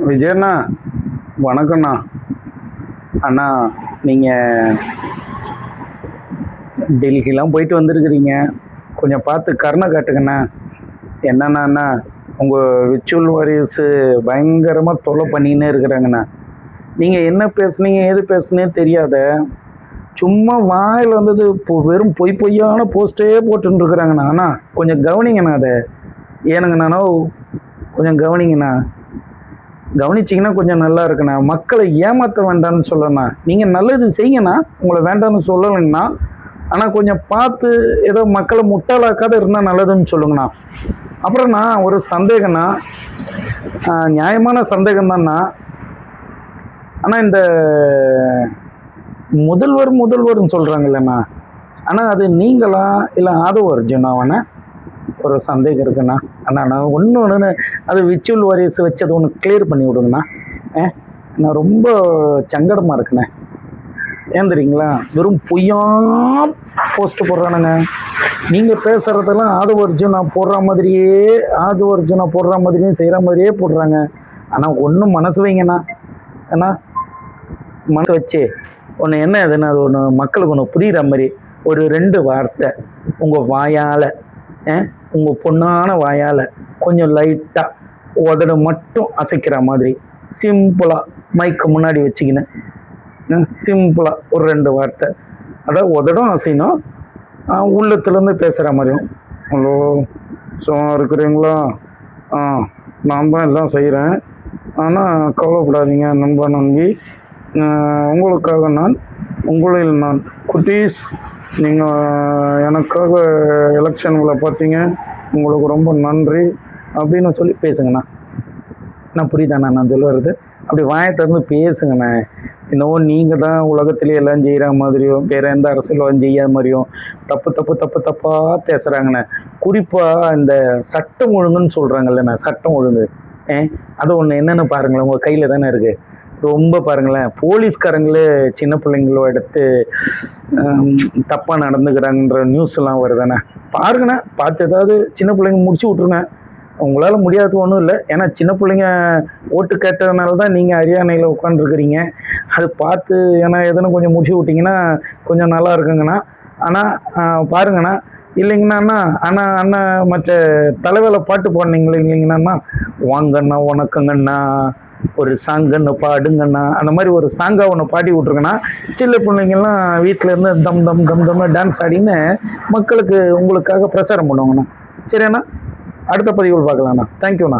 விஜயண்ணா, வணக்கண்ணா. அண்ணா, நீங்கள் டெல்லிக்கெலாம் போயிட்டு வந்திருக்கிறீங்க, கொஞ்சம் பார்த்து கருணை காட்டுங்கண்ணா. என்னண்ணா, உங்கள் விர்ச்சுவல் வாரியர்ஸு பயங்கரமாக தொல்லை பண்ணிக்கின்னே இருக்கிறாங்கண்ணா. நீங்கள் என்ன பேசுனீங்க ஏது பேசுனே தெரியாத சும்மா வாயில் வந்தது வெறும் பொய்யான போஸ்ட்டே போட்டுருக்குறாங்கண்ணா. அண்ணா கொஞ்சம் கவனிங்கண்ணா, அதை ஏனுங்கண்ணா, கொஞ்சம் கவனிங்கண்ணா. கவனிச்சிங்கன்னா கொஞ்சம் நல்லா இருக்குண்ணா. மக்களை ஏமாற்ற வேண்டாம்னு சொல்லண்ணா. நீங்கள் நல்லது செய்யுங்கண்ணா, உங்களை வேண்டாம்னு சொல்லலைங்கண்ணா. ஆனால் கொஞ்சம் பார்த்து ஏதோ மக்களை முட்டாளாக்காத இருந்தால் நல்லதுன்னு சொல்லுங்கண்ணா. அப்புறம்ண்ணா ஒரு சந்தேகம்ண்ணா, நியாயமான சந்தேகம்தாண்ணா. ஆனால் இந்த முதல்வர்னு சொல்கிறாங்கல்லண்ணா, ஆனால் அது நீங்களா இல்லை ஆதவ அர்ஜுனாவாண்ணா? ஒரு சந்தேகம் இருக்குண்ணா. அண்ணா நான் ஒன்று அது விர்ச்சுவல் வாரியர்ஸ் வச்சு அது ஒன்று கிளியர் பண்ணி விடுங்கண்ணா. நான் ரொம்ப சங்கடமாக இருக்குண்ணே. ஏன் தெரியுங்களா, வெறும் பொய்யா போஸ்ட் போடுறானுங்க. நீங்கள் பேசுகிறதெல்லாம் ஆதவ அர்ஜுனா போடுற மாதிரியும் செய்கிற மாதிரியே போடுறாங்க. ஆனால் ஒன்றும் மனசு வைங்கண்ணா. அண்ணா மனசு வச்சு ஒன்று என்ன எதுன்னா, அது ஒன்று மக்களுக்கு ஒன்று புரிகிற மாதிரி ஒரு 2 வார்த்தை உங்கள் வாயால், உங்கள் பொண்ணான வாயால் கொஞ்சம் லைட்டாக உதடு மட்டும் அசைக்கிற மாதிரி சிம்பிளாக மைக்கு முன்னாடி வச்சுக்கின்னு சிம்பிளாக ஒரு 2 வார்த்தை, அதாவது உதடும் அசையணும், உள்ளத்துலேருந்து பேசுகிற மாதிரியும். ஹலோ, சும்மா இருக்கிறீங்களா? நான் தான் எல்லாம் செய்கிறேன், ஆனால் கவலைப்படாதீங்க நம்பி, உங்களுக்காக நான், உங்களில் நான். குட்டீஸ், நீங்கள் எனக்காக எலெக்ஷனில் பார்த்தீங்க, உங்களுக்கு ரொம்ப நன்றி அப்படின்னு சொல்லி பேசுங்கண்ணா. நான் புரியுதாண்ணா நான் சொல்ல வர்றது? அப்படி வாயை திறந்து பேசுங்கண்ணே. இன்னும் நீங்கள் தான் உலகத்திலே எல்லாம் செய்கிற மாதிரியும் வேறு எந்த அரசியலும் செய்யாத மாதிரியும் தப்பாக பேசுகிறாங்கண்ணே. குறிப்பாக இந்த சட்டம் ஒழுங்குன்னு சொல்கிறாங்கல்லண்ணா, சட்டம் ஒழுங்கு, அது ஒன்று என்னென்னு பாருங்களேன், உங்கள் கையில் தானே இருக்குது. ரொம்ப பாருங்களேன், போலீஸ்காரங்களே சின்ன பிள்ளைங்களோ எடுத்து தப்பாக நடந்துக்கிறாங்கன்ற நியூஸ்லாம் வருதானே, பாருங்கண்ணே. பார்த்து ஏதாவது சின்ன பிள்ளைங்க முடிச்சு விட்ருங்க. உங்களால் முடியாது ஒன்றும் இல்லை, ஏன்னா சின்ன பிள்ளைங்க ஓட்டு கேட்டதுனால தான் நீங்கள் அரியானையில் உட்காந்துருக்குறீங்க. அது பார்த்து ஏன்னா எதுன்னு கொஞ்சம் முடிச்சு விட்டிங்கன்னா கொஞ்சம் நல்லா இருக்குங்கண்ணா. ஆனால் பாருங்கண்ணா, இல்லைங்கண்ணா அண்ணா மற்ற தலைவேலை பாட்டு பாடினீங்களே இல்லைங்கண்ணா, வாங்கண்ணா வணக்கங்கண்ணா ஒரு சாங்கன்னு பாடுங்கண்ணா, அந்த மாதிரி ஒரு சாங்காக ஒன்று பாடி விட்ருங்கண்ணா. சின்ன பிள்ளைங்கள்லாம் வீட்டில் இருந்து தம்னு டான்ஸ் ஆடின்னு மக்களுக்கு உங்களுக்காக பிரச்சாரம் பண்ணுவாங்கண்ணா. சரிண்ணா, அடுத்த பதிவில் பார்க்கலாண்ணா. தேங்க்யூண்ணா.